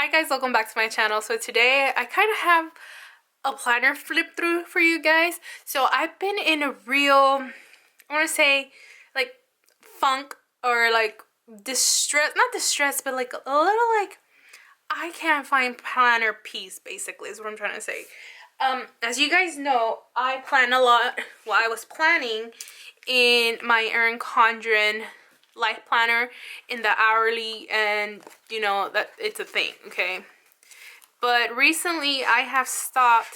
Hi guys, welcome back to my channel. So today I kind of have a planner flip through for you guys. So I've been in a real, I want to say like funk or like distress, not distress, but like a little like I can't find planner peace basically is what I'm trying to say. As you guys know, I plan a lot. Well, I was planning in my Erin Condren life planner in the hourly, and you know that it's a thing, okay? But recently I have stopped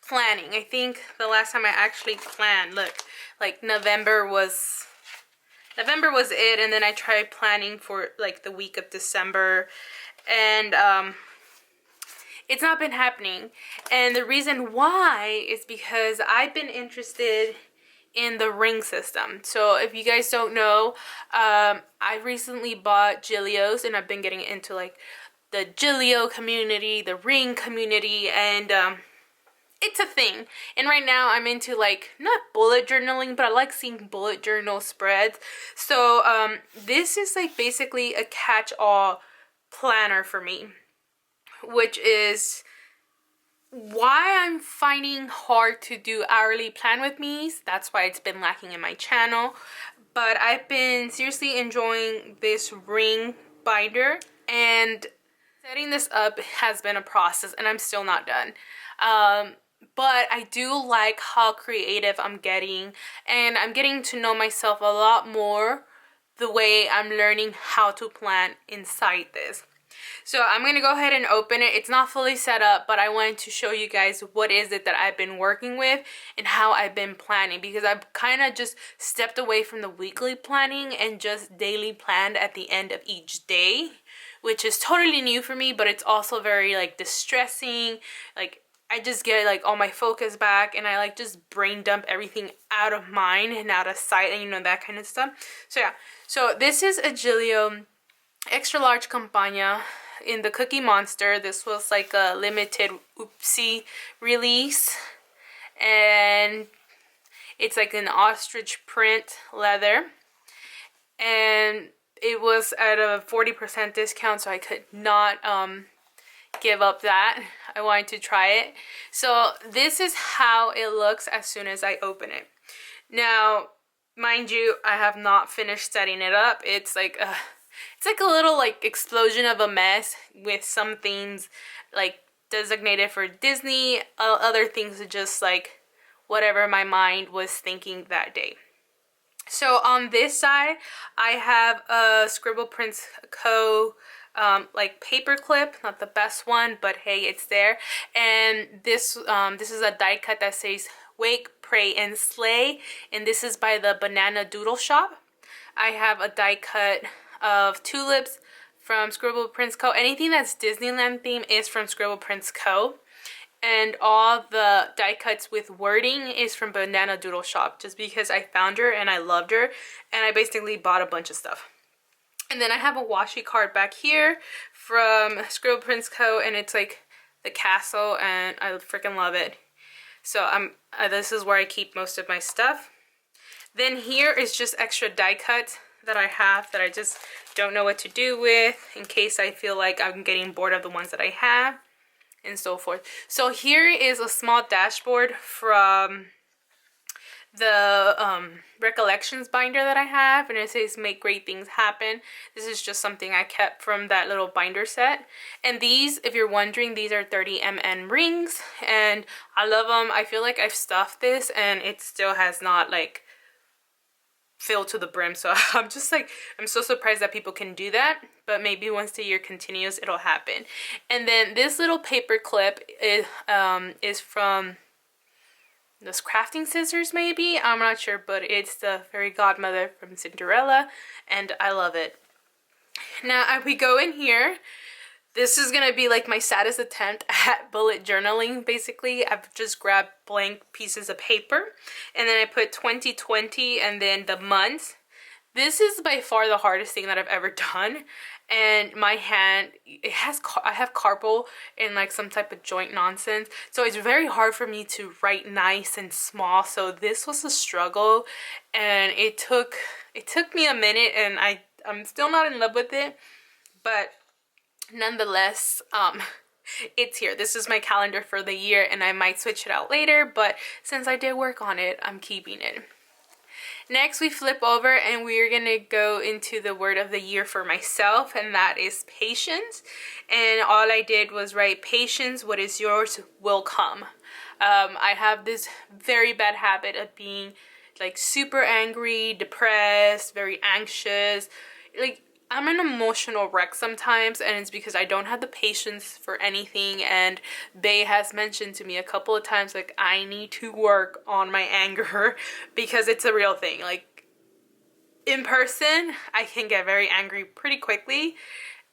planning. I think the last time I actually planned, look, like November was it, and then I tried planning for like the week of December, and it's not been happening. And the reason why is because I've been interested in the ring system. So if you guys don't know, I recently bought Gillios, and I've been getting into like the Gillio community, the ring community, and it's a thing. And right now I'm into like, not bullet journaling, but I like seeing bullet journal spreads. So this is like basically a catch-all planner for me, which is why I'm finding hard to do hourly plan with me's. That's why it's been lacking in my channel. But I've been seriously enjoying this ring binder, and setting this up has been a process, and I'm still not done. But I do like how creative I'm getting, and I'm getting to know myself a lot more the way I'm learning how to plan inside this. So I'm going to go ahead and open it. It's not fully set up, but I wanted to show you guys what is it that I've been working with and how I've been planning, because I've kind of just stepped away from the weekly planning and just daily planned at the end of each day, which is totally new for me, but it's also very like distressing. Like I just get like all my focus back, and I like just brain dump everything out of mind and out of sight, and you know, that kind of stuff. So yeah, so this is a Gillio extra large Compagna in the Cookie Monster. This was like a limited oopsie release, and it's like an ostrich print leather, and it was at a 40% discount, so I could not give up that. I wanted to try it. So this is how it looks as soon as I open it. Now, mind you, I have not finished setting it up. It's like a little like explosion of a mess, with some things like designated for Disney, other things are just like whatever my mind was thinking that day. So on this side, I have a Scribble Prints Co. Like paper clip, not the best one, but hey, it's there. And this is a die cut that says Wake, Pray, and Slay, and this is by the Banana Doodle Shop. I have a die cut of tulips from Scribble Prints Co. Anything that's Disneyland theme is from Scribble Prints Co. And all the die cuts with wording is from Banana Doodle Shop, just because I found her and I loved her, and I basically bought a bunch of stuff. And then I have a washi card back here from Scribble Prints Co. and it's like the castle, and I freaking love it. So this is where I keep most of my stuff. Then here is just extra die cuts that I have that I just don't know what to do with, in case I feel like I'm getting bored of the ones that I have, and so forth. So here is a small dashboard from the recollections binder that I have, and it says Make Great Things Happen. This is just something I kept from that little binder set. And these, if you're wondering, these are 30 mn rings, and I love them. I feel like I've stuffed this and it still has not like filled to the brim, so I'm just like, I'm so surprised that people can do that, but maybe once the year continues it'll happen. And then this little paper clip is from those crafting scissors, maybe, I'm not sure, but it's the fairy godmother from Cinderella, and I love it. Now we go in here. This is gonna be like my saddest attempt at bullet journaling. Basically, I've just grabbed blank pieces of paper, and then I put 2020 and then the months. This is by far the hardest thing that I've ever done, and my hand, I have carpal and like some type of joint nonsense, so it's very hard for me to write nice and small. So this was a struggle, and it took me a minute, and I'm still not in love with it, but nonetheless, it's here. This is my calendar for the year, and I might switch it out later, but since I did work on it, I'm keeping it. Next, we flip over and we're gonna go into the word of the year for myself, and that is patience. And all I did was write, patience, what is yours will come. I have this very bad habit of being like super angry, depressed, very anxious. Like, I'm an emotional wreck sometimes, and it's because I don't have the patience for anything. And Bay has mentioned to me a couple of times, like, I need to work on my anger because it's a real thing. Like, in person, I can get very angry pretty quickly,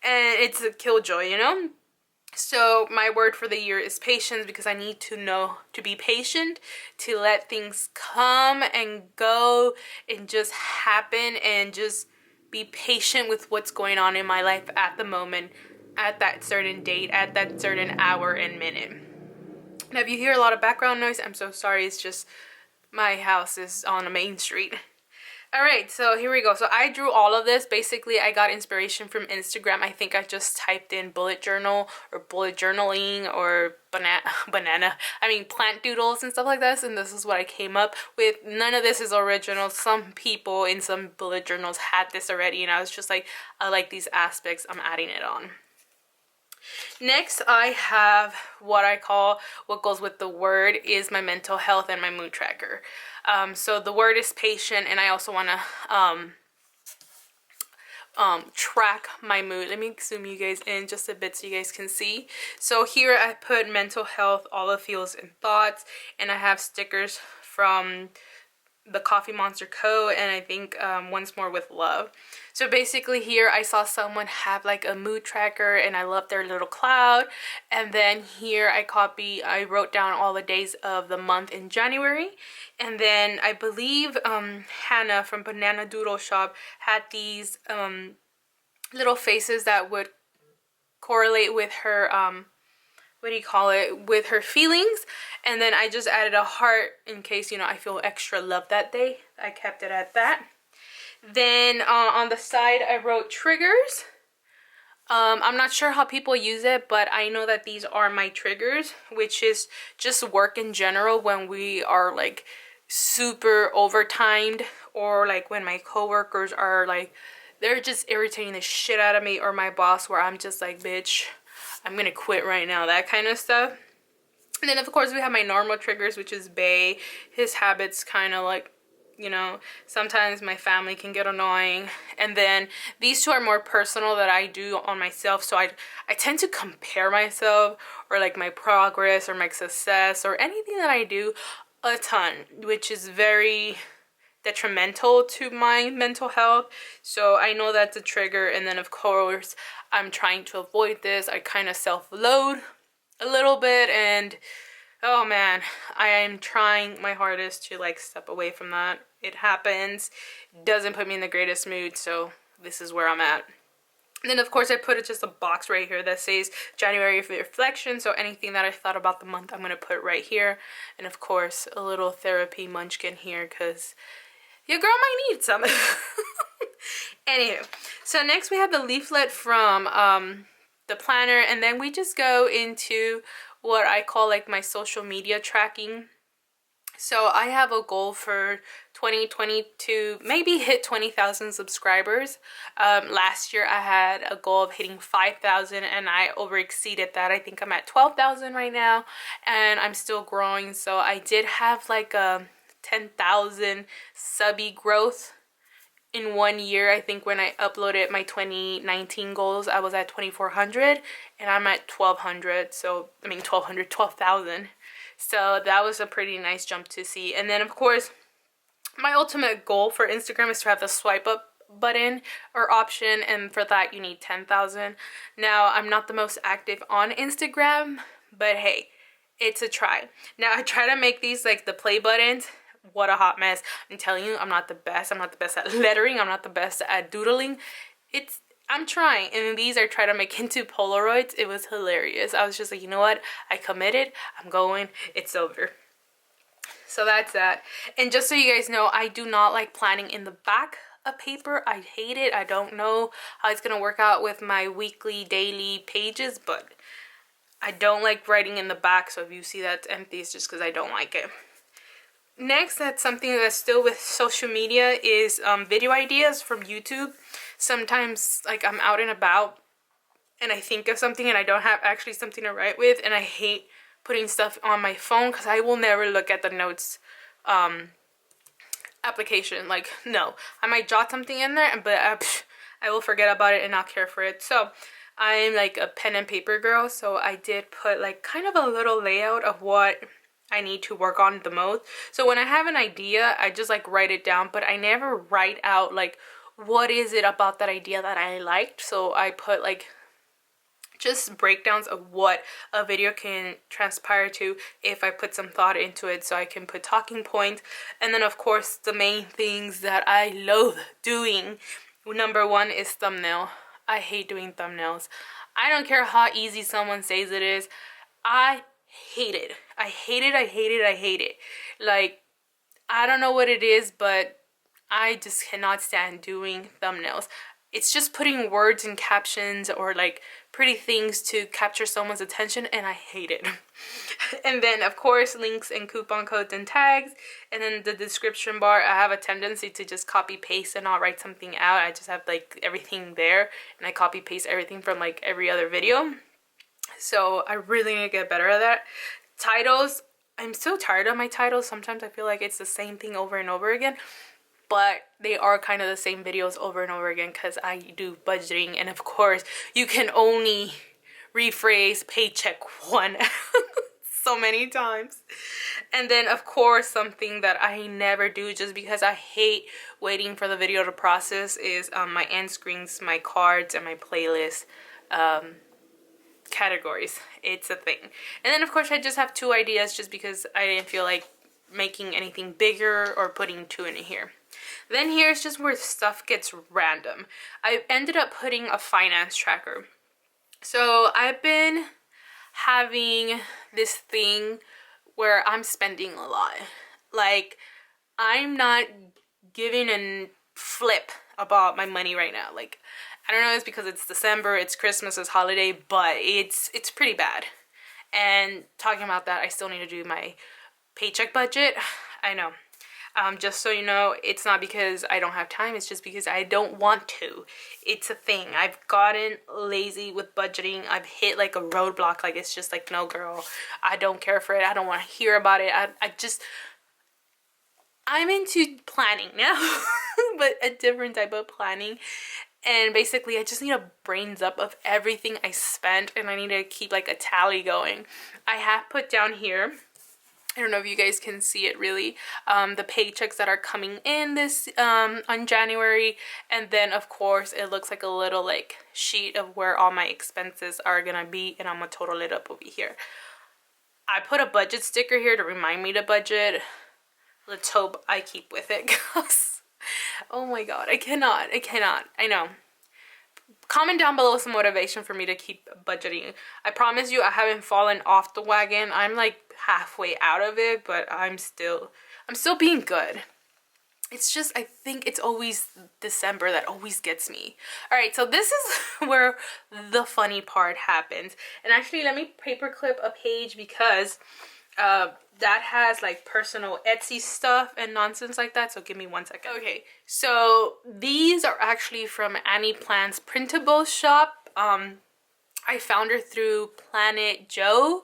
and it's a killjoy, you know? So my word for the year is patience, because I need to know to be patient, to let things come and go and just happen, and just be patient with what's going on in my life at the moment, at that certain date, at that certain hour and minute. Now, if you hear a lot of background noise, I'm so sorry. It's just my house is on a main street. All right, so here we go. So I drew all of this. Basically, I got inspiration from Instagram. I think I just typed in bullet journal or bullet journaling or plant doodles and stuff like this. And this is what I came up with. None of this is original. Some people in some bullet journals had this already. And I was just like, I like these aspects. I'm adding it on. Next, I have what I call, what goes with the word is my mental health and my mood tracker. So the word is patient, and I also want to track my mood. Let me zoom you guys in just a bit so you guys can see. So here I put mental health, all the feels and thoughts, and I have stickers from the Coffee Monster Co. and I think once more with love. So basically here I saw someone have like a mood tracker, and I love their little cloud. And then here I wrote down all the days of the month in January. And then I believe Hannah from Banana Doodle Shop had these little faces that would correlate with her with her feelings. And then I just added a heart in case, you know, I feel extra love that day. I kept it at that. Then on the side I wrote triggers. I'm not sure how people use it, but I know that these are my triggers, which is just work in general when we are like super overtimed, or like when my coworkers are like, they're just irritating the shit out of me, or my boss where I'm just like, bitch, I'm gonna quit right now, that kind of stuff. And then of course we have my normal triggers, which is Bay. His habits kind of like, you know, sometimes my family can get annoying. And then these two are more personal that I do on myself. So I tend to compare myself, or like my progress or my success or anything that I do a ton, which is very detrimental to my mental health. So I know that's a trigger. And then of course I'm trying to avoid this. I kind of self-load a little bit, and oh man, I am trying my hardest to like step away from that. It happens, doesn't put me in the greatest mood, so this is where I'm at. And then of course I put just a box right here that says January reflection. So anything that I thought about the month, I'm gonna put right here. And of course a little therapy munchkin here, because your girl might need some. Anywho, so next we have the leaflet from the planner, and then we just go into what I call like my social media tracking. So I have a goal for 2022, maybe hit 20,000 subscribers. Last year I had a goal of hitting 5,000, and I over exceeded that. I think I'm at 12,000 right now, and I'm still growing. So I did have like a 10,000 subby growth in 1 year. I think when I uploaded my 2019 goals, I was at 2,400, and I'm at 1,200. So, I mean, 12,000. So that was a pretty nice jump to see. And then of course, my ultimate goal for Instagram is to have the swipe up button or option, and for that you need 10,000. Now, I'm not the most active on Instagram, but hey, it's a try. Now, I try to make these like the play buttons. What a hot mess. I'm telling you, I'm not the best. I'm not the best at lettering. I'm not the best at doodling. I'm trying. And these I try to make into Polaroids. It was hilarious. I was just like, you know what? I committed. I'm going. It's over. So that's that. And just so you guys know, I do not like planning in the back a paper. I hate it. I don't know how it's gonna work out with my weekly, daily pages, but I don't like writing in the back, so if you see that's empty, it's just because I don't like it. Next, that's something that's still with social media is video ideas from YouTube. Sometimes, like, I'm out and about and I think of something and I don't have actually something to write with, and I hate putting stuff on my phone because I will never look at the notes application. Like, no, I might jot something in there, but I will forget about it and not care for it. So I'm like a pen and paper girl, so I did put like kind of a little layout of what I need to work on the most. So when I have an idea, I just like write it down, but I never write out like what is it about that idea that I liked. So I put like just breakdowns of what a video can transpire to if I put some thought into it, so I can put talking points. And then of course the main things that I loathe doing, number one is thumbnail. I hate doing thumbnails. I don't care how easy someone says it is. I hate it. I hate it. I hate it. I hate it. Like, I don't know what it is, but I just cannot stand doing thumbnails. It's just putting words and captions or like pretty things to capture someone's attention, and I hate it. And then of course links and coupon codes and tags, and then the description bar. I have a tendency to just copy paste and not write something out. I just have like everything there, and I copy paste everything from like every other video. So I really need to get better at that. Titles, I'm so tired of my titles. Sometimes I feel like it's the same thing over and over again, but they are kind of the same videos over and over again because I do budgeting, and of course you can only rephrase paycheck one so many times. And then of course something that I never do just because I hate waiting for the video to process is my end screens, my cards, and my playlist categories. It's a thing. And then of course I just have two ideas just because I didn't feel like making anything bigger or putting two in here. Then here's just where stuff gets random. I ended up putting a finance tracker. So I've been having this thing where I'm spending a lot. Like, I'm not giving a flip about my money right now. Like, I don't know, it's because it's December, it's Christmas, it's holiday, but it's pretty bad. And talking about that, I still need to do my paycheck budget. I know. Just so you know, it's not because I don't have time, it's just because I don't want to. It's a thing. I've gotten lazy with budgeting. I've hit like a roadblock. Like, it's just like, no girl, I don't care for it. I don't want to hear about it. I'm into planning now, but a different type of planning. And basically I just need a brains up of everything I spent, and I need to keep like a tally going. I have put down here, I don't know if you guys can see it really, the paychecks that are coming in this on January, and then of course it looks like a little like sheet of where all my expenses are gonna be, and I'm gonna total it up over here. I put a budget sticker here to remind me to budget. Let's hope I keep with it, cause oh my god, I cannot, I know. Comment down below some motivation for me to keep budgeting. I promise you I haven't fallen off the wagon. I'm like halfway out of it, but I'm still being good. It's just, I think it's always December that always gets me. Alright, so this is where the funny part happens. And actually, let me paperclip a page because that has like personal Etsy stuff and nonsense like that, so give me 1 second. Okay, so these are actually from Annie Plan's printable shop. I found her through Planet Joe.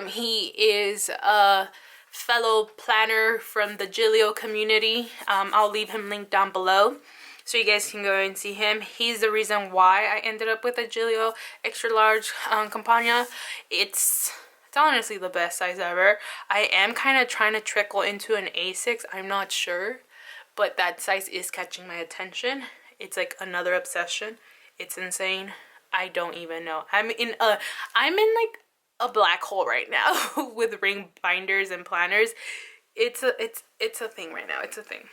He is a fellow planner from the Gillio community. I'll leave him linked down below so you guys can go and see him. He's the reason why I ended up with a Gillio extra large Compagna. It's honestly the best size ever. I am kind of trying to trickle into an A6. I'm not sure, but that size is catching my attention. It's like another obsession. It's insane. I don't even know. I'm in like a black hole right now with ring binders and planners. It's a thing right now. It's a thing.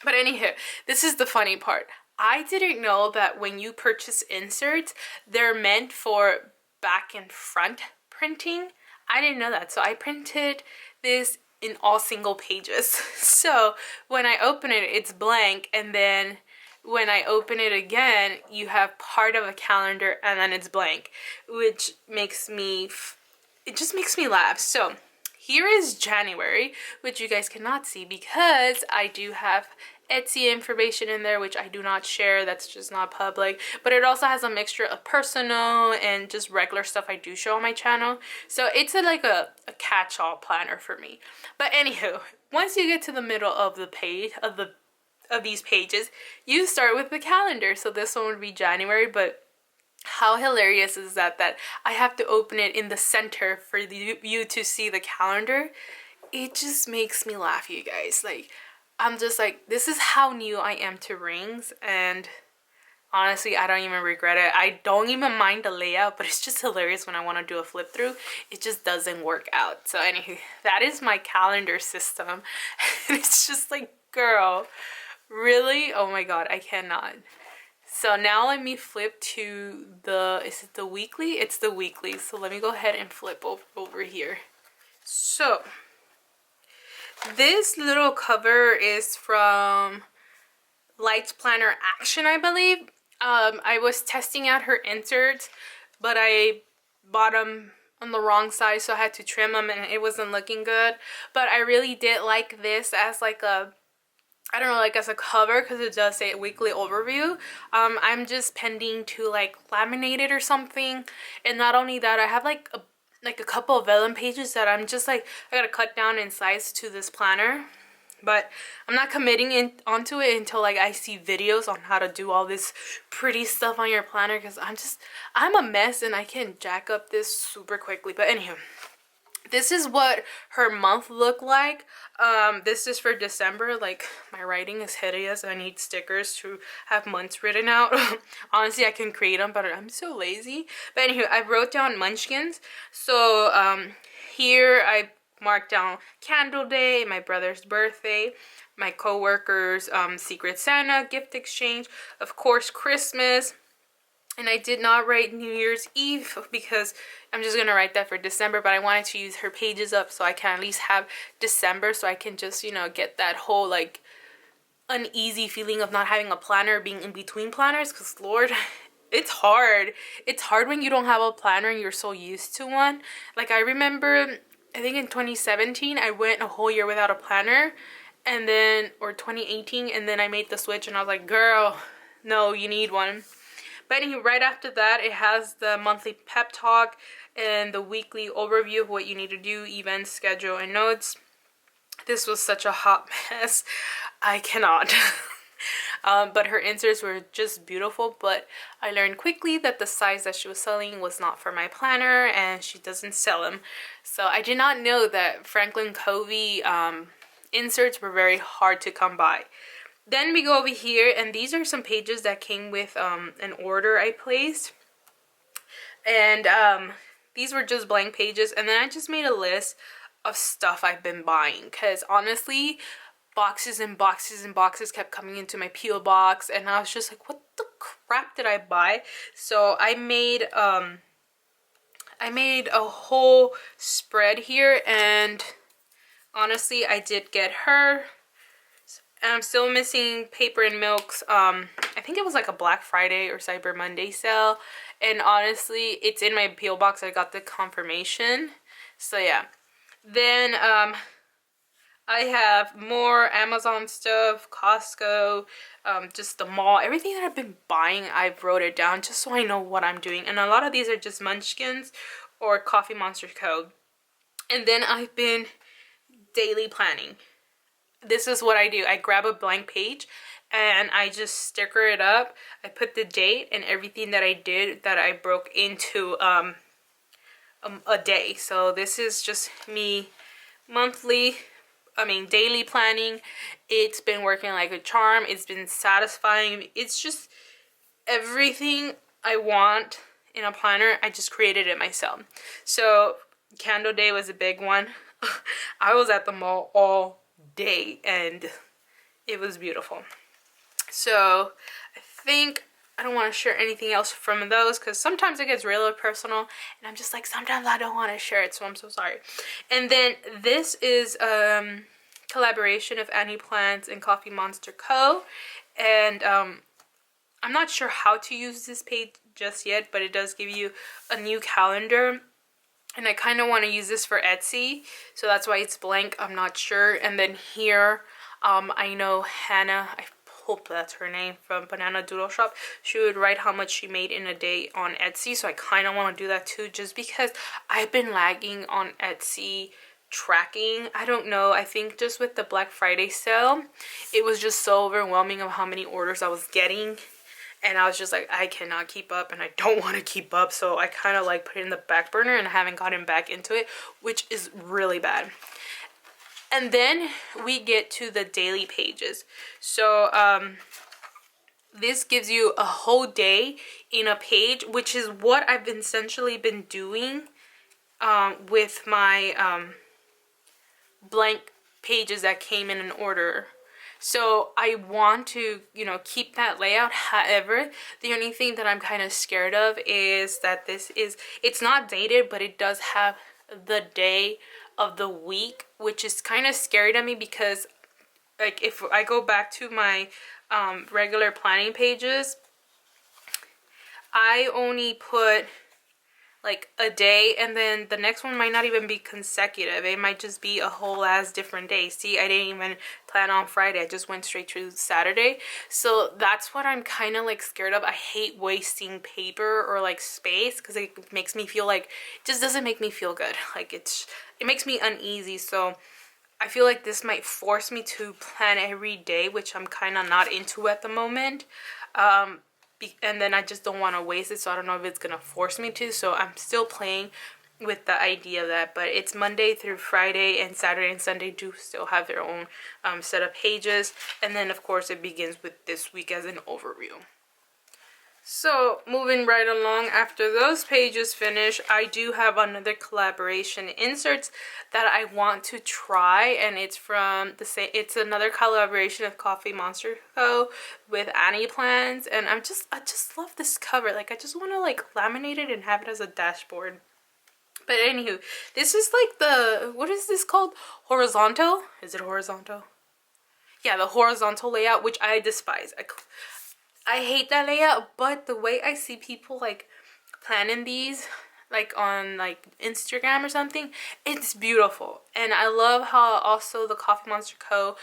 But anywho, this is the funny part. I didn't know that when you purchase inserts, they're meant for back and front printing. I didn't know that, so I printed this in all single pages. So when I open it, it's blank, and then when I open it again, you have part of a calendar and then it's blank, which makes me, it just makes me laugh. So here is January, which you guys cannot see because I do have Etsy information in there, which I do not share. That's just not public. But it also has a mixture of personal and just regular stuff I do show on my channel. So it's like a catch-all planner for me. But anywho, once you get to the middle of the page, of these pages, you start with the calendar. So this one would be January, but how hilarious is that I have to open it in the center for you to see the calendar? It just makes me laugh, you guys. Like, I'm just like, this is how new I am to rings, and honestly, I don't even regret it. I don't even mind the layout, but it's just hilarious when I want to do a flip through. It just doesn't work out. So anyway, that is my calendar system. And it's just like, girl, really? Oh my god, I cannot. So now let me flip to the, is it the weekly? It's the weekly. So let me go ahead and flip over here. So this little cover is from Lights Planner Action, I believe. I was testing out her inserts, but I bought them on the wrong side, so I had to trim them and it wasn't looking good. But I really did like this as like a, I don't know, like as a cover, because it does say weekly overview. I'm just pending to like laminate it or something. And not only that, I have like a couple of vellum pages that I'm just like, I gotta cut down in size to this planner. But I'm not committing onto it until like I see videos on how to do all this pretty stuff on your planner, because I'm a mess and I can jack up this super quickly. But anywho, this is what her month looked like. This is for December. Like, my writing is hideous. I need stickers to have months written out. Honestly, I can create them, but I'm so lazy. But anyway, I wrote down munchkins. So here I marked down Candle Day, my brother's birthday, my co-workers, Secret Santa, gift exchange, of course Christmas. And I did not write New Year's Eve because I'm just going to write that for December. But I wanted to use her pages up so I can at least have December, so I can just, you know, get that whole, like, uneasy feeling of not having a planner, being in between planners. Because, Lord, it's hard. It's hard when you don't have a planner and you're so used to one. Like, I remember, I think in 2017, I went a whole year without a planner. And then, or 2018, and then I made the switch and I was like, girl, no, you need one. But anyway, right after that, it has the monthly pep talk and the weekly overview of what you need to do, events, schedule, and notes. This was such a hot mess. I cannot. But her inserts were just beautiful. But I learned quickly that the size that she was selling was not for my planner, and she doesn't sell them. So I did not know that Franklin Covey inserts were very hard to come by. Then we go over here, and these are some pages that came with an order I placed. And these were just blank pages. And then I just made a list of stuff I've been buying. Because honestly, boxes and boxes and boxes kept coming into my P.O. box. And I was just like, what the crap did I buy? So I made a whole spread here. And honestly, I did get her. And I'm still missing Paper and Milk's, I think it was like a Black Friday or Cyber Monday sale. And honestly, it's in my P.O. box. I got the confirmation. So yeah. Then I have more Amazon stuff, Costco, just the mall. Everything that I've been buying, I've wrote it down just so I know what I'm doing. And a lot of these are just Munchkins or Coffee Monster Co. And then I've been daily planning. This is what I do. I grab a blank page and I just sticker it up. I put the date and everything that I did that I broke into a day. So this is just me daily planning. It's been working like a charm. It's been satisfying. It's just everything I want in a planner. I just created it myself. So Candle Day was a big one. I was at the mall all day and it was beautiful. So I think I don't want to share anything else from those because sometimes it gets really personal and I'm just like, sometimes I don't want to share it, so I'm so sorry. And then this is collaboration of Annie Plants and Coffee Monster Co. And I'm not sure how to use this page just yet, but it does give you a new calendar. And I kind of want to use this for Etsy, so that's why it's blank. I'm not sure. And then here, I know Hannah, I hope that's her name, from Banana Doodle Shop, she would write how much she made in a day on Etsy. So I kind of want to do that too, just because I've been lagging on Etsy tracking. I don't know, I think just with the Black Friday sale, it was just so overwhelming of how many orders I was getting. And I was just like, I cannot keep up and I don't want to keep up. So I kind of like put it in the back burner and I haven't gotten back into it, which is really bad. And then we get to the daily pages. So this gives you a whole day in a page, which is what I've essentially been doing with my blank pages that came in an order. So I want to, you know, keep that layout. However, the only thing that I'm kind of scared of is that it's not dated, but it does have the day of the week, which is kind of scary to me because, like, if I go back to my regular planning pages, I only put like a day, and then the next one might not even be consecutive. It might just be a whole ass different day. See, I didn't even plan on Friday. I just went straight to Saturday. So that's what I'm kind of like scared of. I hate wasting paper or like space because it makes me feel like, it just doesn't make me feel good. Like it makes me uneasy. So I feel like this might force me to plan every day, which I'm kind of not into at the moment. And then I just don't want to waste it, so I don't know if it's going to force me to. So I'm still playing with the idea of that. But it's Monday through Friday, and Saturday and Sunday do still have their own set of pages. And then, of course, it begins with this week as an overview. So moving right along, after those pages finish, I do have another collaboration inserts that I want to try, and it's from the same, it's another collaboration of Coffee Monster Co. with Annie Plants, and I just love this cover. Like, I just want to like laminate it and have it as a dashboard. But anywho, this is like the, what is this called? Horizontal? Is it horizontal? Yeah, the horizontal layout, which I despise. I hate that layout, but the way I see people like planning these, like on like Instagram or something, it's beautiful. And I love how also the Coffee Monster Co.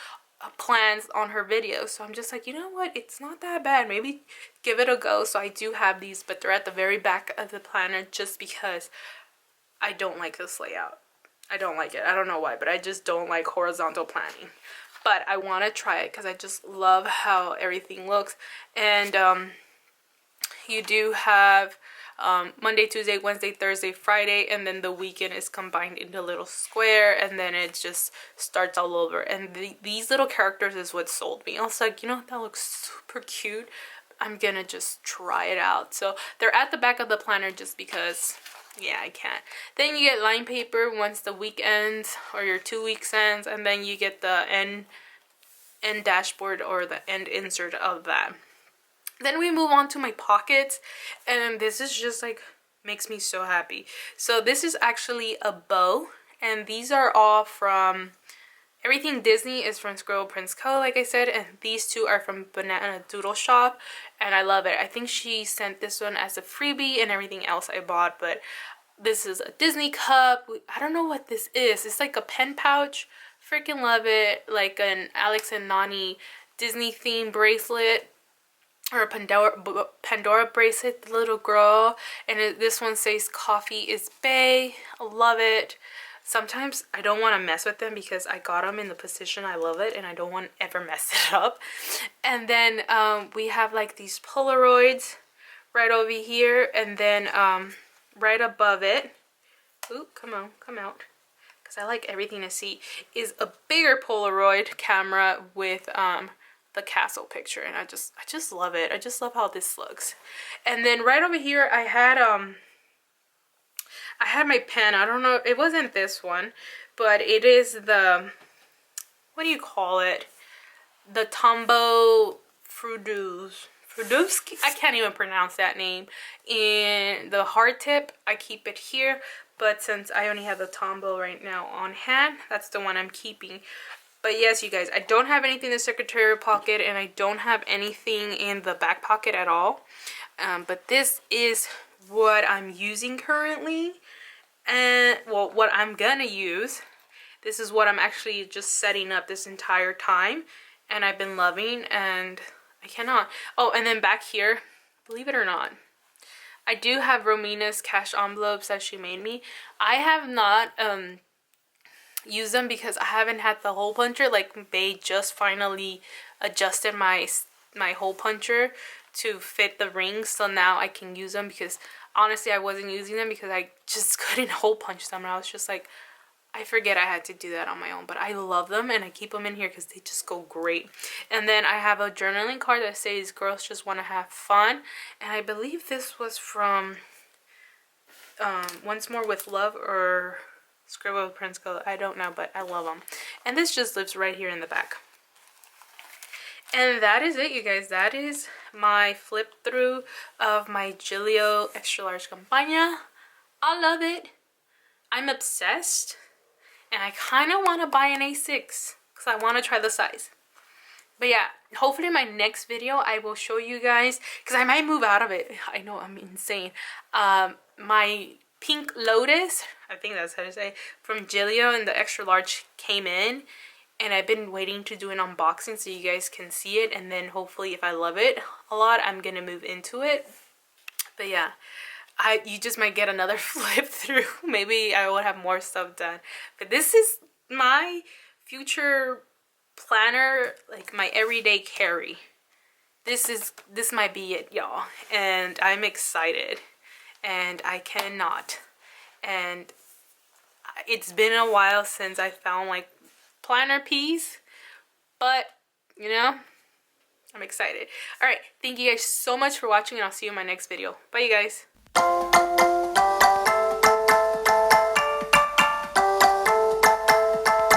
plans on her videos. So I'm just like, you know what? It's not that bad. Maybe give it a go. So I do have these, but they're at the very back of the planner just because I don't like this layout. I don't like it. I don't know why, but I just don't like horizontal planning. But I want to try it because I just love how everything looks. And you do have Monday, Tuesday, Wednesday, Thursday, Friday, and then the weekend is combined into a little square, and then it just starts all over. And these little characters is what sold me. I was like, you know, that looks super cute. I'm gonna just try it out. So they're at the back of the planner just because, yeah, I can't. Then you get line paper once the week ends, or your 2 weeks ends, and then you get the end dashboard or the end insert of that. Then we move on to my pockets, and this is just like makes me so happy. So this is actually a bow, and these are all from everything Disney is from Squirrel Prince Co., like I said, and these two are from Banana Doodle Shop, and I love it. I think she sent this one as a freebie and everything else I bought, but this is a Disney cup. I don't know what this is. It's like a pen pouch. Freaking love it. Like an Alex and Nani Disney theme bracelet, or a Pandora bracelet, the little girl. And this one says coffee is bae. I love it. Sometimes I don't want to mess with them because I got them in the position I love it, and I don't want to ever mess it up. And then we have like these Polaroids right over here, and then right above it, ooh, come on, come out, because I like everything to see, is a bigger Polaroid camera with the castle picture, and I just love it. I just love how this looks. And then right over here I had my pen. I don't know, it wasn't this one, but it is the, what do you call it? The Tombow Frudu's Rudowski, I can't even pronounce that name. And the hard tip, I keep it here. But since I only have the Tombow right now on hand, that's the one I'm keeping. But yes, you guys, I don't have anything in the secretarial pocket, and I don't have anything in the back pocket at all. But this is what I'm using currently. And, well, what I'm gonna use. This is what I'm actually just setting up this entire time. And I've been loving, and I cannot. Oh, and then back here, believe it or not, I do have Romina's cash envelopes that she made me. I have not used them because I haven't had the hole puncher. Like, they just finally adjusted my hole puncher to fit the rings, so now I can use them, because honestly I wasn't using them because I just couldn't hole punch them, and I was just like, I forget I had to do that on my own. But I love them, and I keep them in here because they just go great. And then I have a journaling card that says girls just want to have fun, and I believe this was from Once More with Love or Scribble with Prince Go. I don't know, but I love them. And this just lives right here in the back. And that is it, you guys. That is my flip through of my Gillio extra large Compagna. I love it. I'm obsessed. And I kind of want to buy an A6 because I want to try the size. But yeah, hopefully in my next video I will show you guys, because I might move out of it. I know, I'm insane. My Pink Lotus, I think that's how to say, from Gillio, and the extra large came in. And I've been waiting to do an unboxing so you guys can see it. And then hopefully if I love it a lot, I'm going to move into it. But yeah. You just might get another flip through. Maybe I will have more stuff done. But this is my future planner, like my everyday carry. This might be it, y'all. And I'm excited. And I cannot. And it's been a while since I found like planner piece. But, you know, I'm excited. Alright, thank you guys so much for watching, and I'll see you in my next video. Bye, you guys.